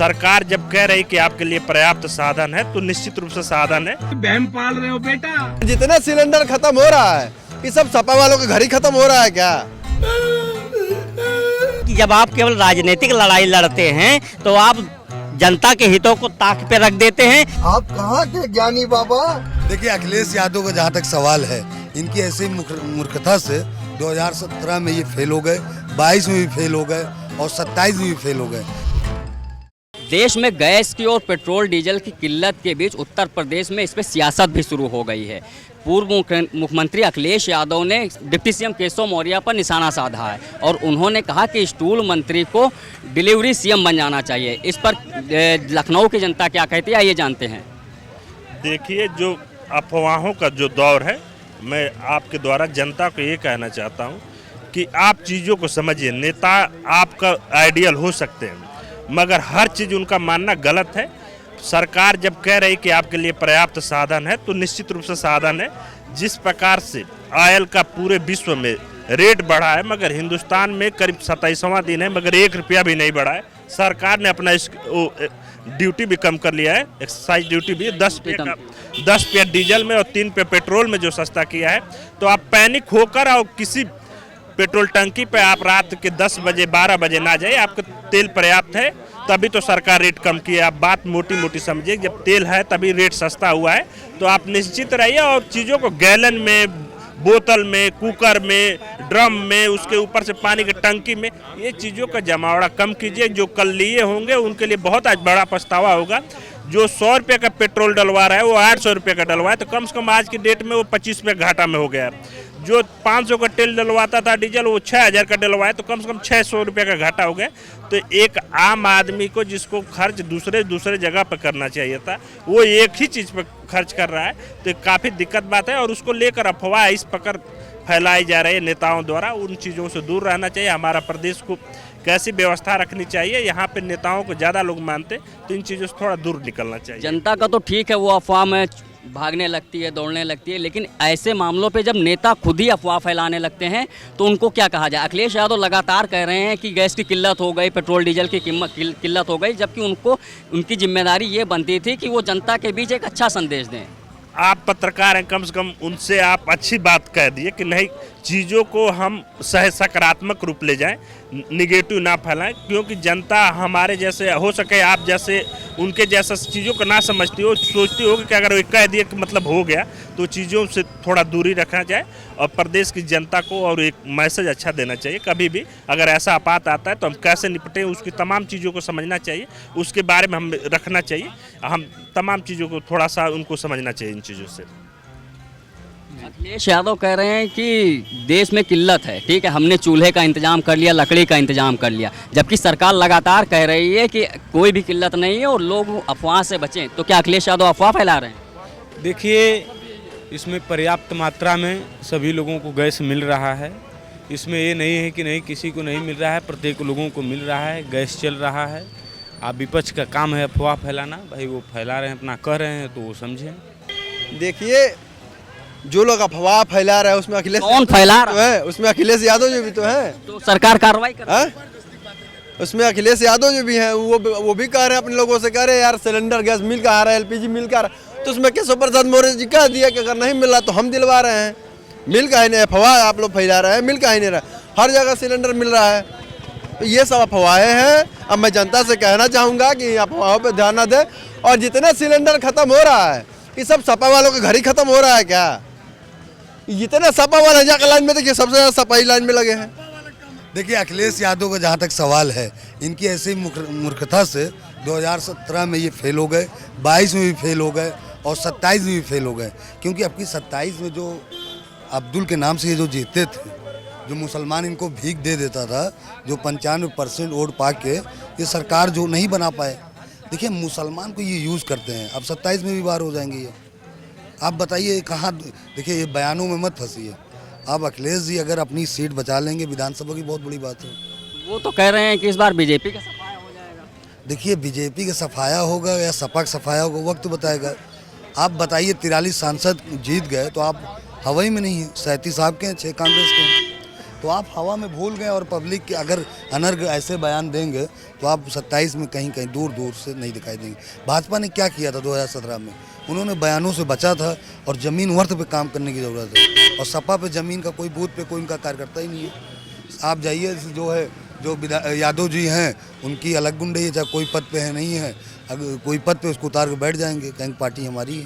सरकार जब कह रही कि आपके लिए पर्याप्त साधन है तो निश्चित रूप से साधन है। बहम पाल रहे हो बेटा। जितना सिलेंडर खत्म हो रहा है ये सब सपा वालों के घर ही खत्म हो रहा है क्या? जब आप केवल राजनीतिक लड़ाई लड़ते हैं तो आप जनता के हितों को ताक पे रख देते हैं। आप कहाँ के ज्ञानी बाबा? देखिए, अखिलेश यादव का जहाँ तक सवाल है, इनकी ऐसी मूर्खता से 2017 में ये फेल हो गए, 22 में भी फेल हो गए और 27 में भी फेल हो गए। देश में गैस की और पेट्रोल डीजल की किल्लत के बीच उत्तर प्रदेश में इस पर सियासत भी शुरू हो गई है। पूर्व मुख्यमंत्री अखिलेश यादव ने डिप्टी सीएम केशव मौर्य पर निशाना साधा है और उन्होंने कहा कि स्टूल मंत्री को डिलीवरी सीएम बन जाना चाहिए। इस पर लखनऊ की जनता क्या कहती है, आइए जानते हैं। देखिए, जो अफवाहों का जो दौर है, मैं आपके द्वारा जनता को ये कहना चाहता हूँ कि आप चीज़ों को समझिए। नेता आपका आइडियल हो सकते हैं मगर हर चीज़ उनका मानना गलत है। सरकार जब कह रही कि आपके लिए पर्याप्त साधन है तो निश्चित रूप से साधन है। जिस प्रकार से ऑयल का पूरे विश्व में रेट बढ़ा है मगर हिंदुस्तान में करीब 27वां दिन है मगर 1 रुपया भी नहीं बढ़ा है। सरकार ने अपना ड्यूटी भी कम कर लिया है, एक्साइज ड्यूटी भी 10 रुपये डीजल में और 3 रुपये पेट्रोल में जो सस्ता किया है। तो आप पैनिक होकर और किसी पेट्रोल टंकी पे आप रात के 10 बजे 12 बजे ना जाए। आपका तेल पर्याप्त है तभी तो सरकार रेट कम किया। आप बात मोटी मोटी समझिए, जब तेल है तभी रेट सस्ता हुआ है। तो आप निश्चित रहिए और चीज़ों को गैलन में, बोतल में, कुकर में, ड्रम में, उसके ऊपर से पानी की टंकी में, ये चीज़ों का जमावड़ा कम कीजिए। जो कल लिए होंगे उनके लिए बहुत आज बड़ा पछतावा होगा। जो 100 रुपये का पेट्रोल डलवा रहा है वो 800 रुपये का डलवा है तो कम से कम आज की डेट में वो 25 रुपये घाटा में हो गया है। जो 500 का तेल डलवाता था डीजल वो 6000 का डलवाए तो कम से कम 600 रुपये का घाटा हो गया। तो एक आम आदमी को जिसको खर्च दूसरे जगह पर करना चाहिए था वो एक ही चीज़ पर खर्च कर रहा है तो काफ़ी दिक्कत बात है। और उसको लेकर अफवाह इस प्रकार फैलाई जा रही है नेताओं द्वारा, उन चीज़ों से दूर रहना चाहिए। हमारा प्रदेश को कैसी व्यवस्था रखनी चाहिए, यहाँ पे नेताओं को ज़्यादा लोग मानते तो इन चीज़ों से थोड़ा दूर निकलना चाहिए। जनता का तो ठीक है, वो अफवाह में भागने लगती है, दौड़ने लगती है, लेकिन ऐसे मामलों पे जब नेता खुद ही अफवाह फैलाने लगते हैं तो उनको क्या कहा जाए। अखिलेश यादव लगातार कह रहे हैं कि गैस की किल्लत हो गई, पेट्रोल डीजल की किल्लत हो गई, जबकि उनकी जिम्मेदारी ये बनती थी कि वो जनता के बीच एक अच्छा संदेश दें। आप पत्रकार हैं, कम से कम उनसे आप अच्छी बात कह दिए कि नहीं, चीज़ों को हम सकारात्मक रूप ले जाएं, निगेटिव ना फैलाएं। क्योंकि जनता हमारे जैसे हो सके, आप जैसे उनके जैसा चीज़ों को ना समझती हो, सोचती हो कि अगर वो कह दिए कि मतलब हो गया तो चीज़ों से थोड़ा दूरी रखना चाहिए। और प्रदेश की जनता को और एक मैसेज अच्छा देना चाहिए। कभी भी अगर ऐसा आपात आता है तो हम कैसे निपटें, उसकी तमाम चीज़ों को समझना चाहिए, उसके बारे में हम रखना चाहिए। हम तमाम चीज़ों को थोड़ा सा उनको समझना चाहिए इन चीज़ों से। अखिलेश यादव कह रहे हैं कि देश में किल्लत है, ठीक है, हमने चूल्हे का इंतजाम कर लिया, लकड़ी का इंतजाम कर लिया, जबकि सरकार लगातार कह रही है कि कोई भी किल्लत नहीं है और लोग अफवाह से बचें। तो क्या अखिलेश यादव अफवाह फैला रहे हैं? देखिए, इसमें पर्याप्त मात्रा में सभी लोगों को गैस मिल रहा है। इसमें ये नहीं है कि नहीं किसी को नहीं मिल रहा है, प्रत्येक लोगों को मिल रहा है, गैस चल रहा है। आप विपक्ष का काम है अफवाह फैलाना, भाई वो फैला रहे हैं, अपना कह रहे हैं तो वो समझें। देखिए, जो लोग अफवाह फैला रहे हैं उसमें अखिलेश कौन फैला रहा है? उसमें अखिलेश यादव जो भी तो है, तो सरकार कार्रवाई कर रही है। उसमें अखिलेश यादव जो भी हैं वो भी कह रहे हैं, अपने लोगों से कह रहे हैं यार सिलेंडर गैस मिल का आ रहा है, LPG मिल का आ रहा है। तो उसमें केशव प्रसाद मौर्य जी कह दिया कि अगर नहीं मिल रहा तो हम दिलवा रहे हैं। मिल का ही नहीं, अफवाह आप लोग फैला रहे हैं, मिल का ही नहीं रहा, हर जगह सिलेंडर मिल रहा है। तो ये सब अफवाहें हैं। अब मैं जनता से कहना चाहूँगा कि अफवाहों पर ध्यान न दें। और जितना सिलेंडर खत्म हो रहा है ये सब सपा वालों के घर ही खत्म हो रहा है क्या? जितने सपा वाले जाकर लाइन में देखिए, सबसे ज़्यादा सपा ही लाइन में लगे हैं। देखिए, अखिलेश यादव का जहाँ तक सवाल है, इनकी ऐसी मूर्खता से 2017 में ये फेल हो गए, 22 में भी फेल हो गए और 27 में भी फेल हो गए। क्योंकि अब की 27 में जो अब्दुल के नाम से ये जो जीतते थे, जो मुसलमान इनको भीख दे देता था, जो 95% वोट पा के ये सरकार जो नहीं बना पाए। देखिए, मुसलमान को ये यूज़ करते हैं। अब 27 में भी बाहर हो जाएंगे ये। आप बताइए कहाँ? देखिए, ये बयानों में मत फंसिए। आप अखिलेश जी अगर अपनी सीट बचा लेंगे विधानसभा की बहुत बड़ी बात है। वो तो कह रहे हैं कि इस बार बीजेपी का सफाया हो जाएगा। देखिए, बीजेपी का सफाया होगा या सपा का सफाया होगा वक्त बताएगा। आप बताइए, 43 सांसद जीत गए तो आप हवाई में नहीं है, 37 आपके हैं, 6 कांग्रेस के हैं। तो आप हवा में भूल गए और पब्लिक के अगर अनर्ग ऐसे बयान देंगे तो आप 27 में कहीं कहीं दूर दूर से नहीं दिखाई देंगे। भाजपा ने क्या किया था 2017 में, उन्होंने बयानों से बचा था और ज़मीन वर्थ पे काम करने की ज़रूरत है। और सपा पे ज़मीन का कोई बूथ पे कोई उनका कार्यकर्ता ही नहीं है। आप जाइए, जो है जो यादव जी हैं उनकी अलग गुंडे है, चाहे कोई पद पे है नहीं है, अगर कोई पद पे उसको उतार के बैठ जाएंगे, कहीं पार्टी हमारी है।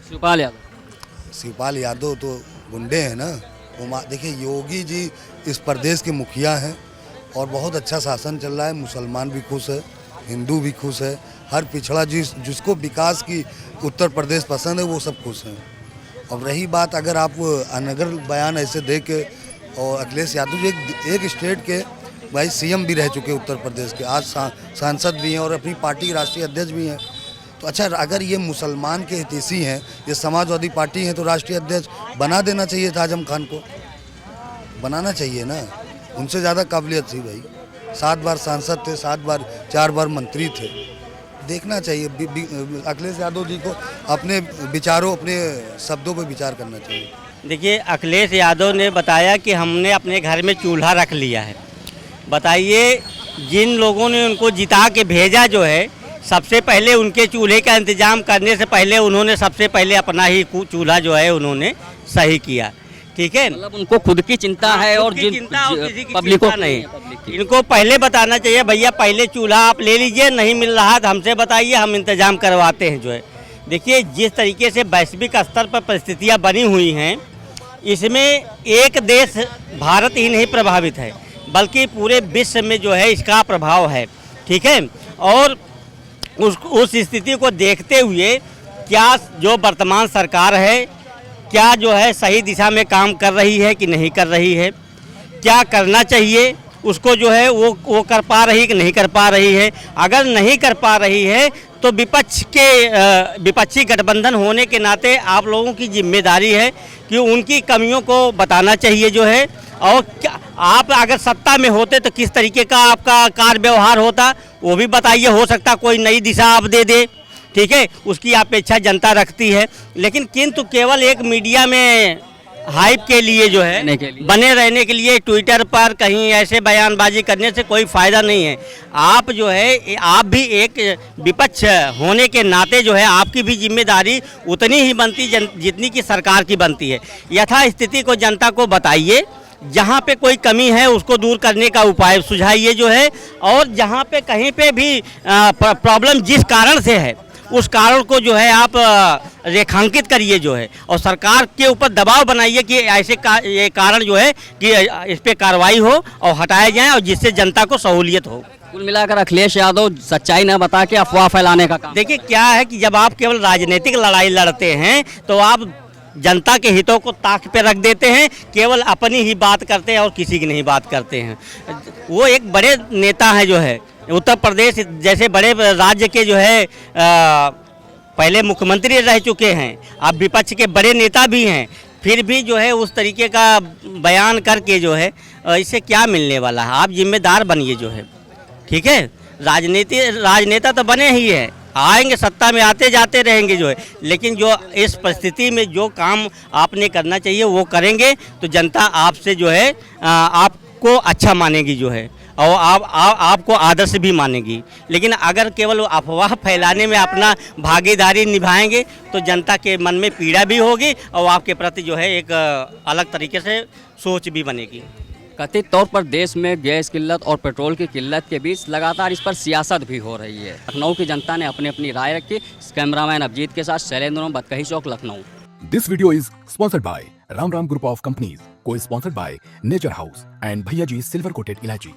शिवपाल यादव, शिवपाल यादव तो गुंडे हैं ना। वो देखिए, योगी जी इस प्रदेश के मुखिया हैं और बहुत अच्छा शासन चल रहा है। मुसलमान भी खुश है, हिंदू भी खुश है, हर पिछड़ा जिसको विकास की उत्तर प्रदेश पसंद है वो सब खुश हैं। और रही बात, अगर आप अनगर बयान ऐसे दे के, और अखिलेश यादव जी एक स्टेट के भाई सीएम भी रह चुके उत्तर प्रदेश के, आज सांसद भी हैं और अपनी पार्टी के राष्ट्रीय अध्यक्ष भी हैं। तो अच्छा, अगर ये मुसलमान के हितैषी हैं, ये समाजवादी पार्टी हैं, तो राष्ट्रीय अध्यक्ष बना देना चाहिए था। आजम खान को बनाना चाहिए ना, उनसे ज़्यादा काबिलियत थी भाई। 7 बार सांसद थे, 4 बार मंत्री थे। देखना चाहिए अखिलेश यादव जी को अपने विचारों, अपने शब्दों पर विचार करना चाहिए। देखिए, अखिलेश यादव ने बताया कि हमने अपने घर में चूल्हा रख लिया है। बताइए, जिन लोगों ने उनको जिता के भेजा जो है, सबसे पहले उनके चूल्हे का इंतजाम करने से पहले उन्होंने सबसे पहले अपना ही चूल्हा जो है उन्होंने सही किया। ठीक है, मतलब उनको खुद की चिंता है और किसी की पब्लिक चिंता नहीं। इनको पहले बताना चाहिए, भैया पहले चूल्हा आप ले लीजिए, नहीं मिल रहा तो हमसे बताइए, हम इंतजाम करवाते हैं जो है। देखिए, जिस तरीके से वैश्विक स्तर पर परिस्थितियाँ बनी हुई हैं, इसमें एक देश भारत ही नहीं प्रभावित है, बल्कि पूरे विश्व में जो है इसका प्रभाव है। ठीक है, और उस स्थिति को देखते हुए क्या जो वर्तमान सरकार है, क्या जो है सही दिशा में काम कर रही है कि नहीं कर रही है, क्या करना चाहिए उसको जो है वो कर पा रही कि नहीं कर पा रही है। अगर नहीं कर पा रही है तो विपक्षी गठबंधन होने के नाते आप लोगों की जिम्मेदारी है कि उनकी कमियों को बताना चाहिए जो है। और क्या आप अगर सत्ता में होते तो किस तरीके का आपका कार्य व्यवहार होता वो भी बताइए। हो सकता कोई नई दिशा आप दे दे, ठीक है, उसकी अपेक्षा जनता रखती है। लेकिन किंतु केवल एक मीडिया में हाइप के लिए जो है बने रहने के लिए ट्विटर पर कहीं ऐसे बयानबाजी करने से कोई फ़ायदा नहीं है। आप जो है, आप भी एक विपक्ष होने के नाते जो है आपकी भी जिम्मेदारी उतनी ही बनती जितनी कि सरकार की बनती है। यथा स्थिति को जनता को बताइए, जहाँ पे कोई कमी है उसको दूर करने का उपाय सुझाइए जो है, और जहाँ पे कहीं पे भी प्रॉब्लम जिस कारण से है उस कारण को जो है आप रेखांकित करिए जो है, और सरकार के ऊपर दबाव बनाइए कि ऐसे ये कारण जो है कि इस पे कार्रवाई हो और हटाए जाएं, और जिससे जनता को सहूलियत हो। कुल मिलाकर अखिलेश यादव सच्चाई न बता के अफवाह फैलाने का काम। देखिए, क्या है कि जब आप केवल राजनीतिक लड़ाई लड़ते हैं तो आप जनता के हितों को ताक पे रख देते हैं, केवल अपनी ही बात करते हैं और किसी की नहीं बात करते हैं। वो एक बड़े नेता हैं जो है, उत्तर प्रदेश जैसे बड़े राज्य के जो है पहले मुख्यमंत्री रह चुके हैं, अब विपक्ष के बड़े नेता भी हैं, फिर भी जो है उस तरीके का बयान करके जो है इससे क्या मिलने वाला है। आप जिम्मेदार बनिए जो है, ठीक है। राजनेता तो बने ही है, आएंगे सत्ता में, आते जाते रहेंगे जो है, लेकिन जो इस परिस्थिति में जो काम आपने करना चाहिए वो करेंगे तो जनता आपसे जो है आपको अच्छा मानेगी जो है, और आपको आदर्श भी मानेगी। लेकिन अगर केवल अफवाह फैलाने में अपना भागीदारी निभाएंगे तो जनता के मन में पीड़ा भी होगी और आपके प्रति जो है एक अलग तरीके से सोच भी बनेगी। कथित तौर पर देश में गैस किल्लत और पेट्रोल की किल्लत के बीच लगातार इस पर सियासत भी हो रही है। लखनऊ की जनता ने अपनी अपनी राय रखी। कैमरामैन अभिजीत के साथ शैलेंद्र, बतकही चौक, Lucknow. This video is sponsored by Ram Group of Companies, co-sponsored by Nature House and Bhaiya Ji Silver Coated Ilaichi.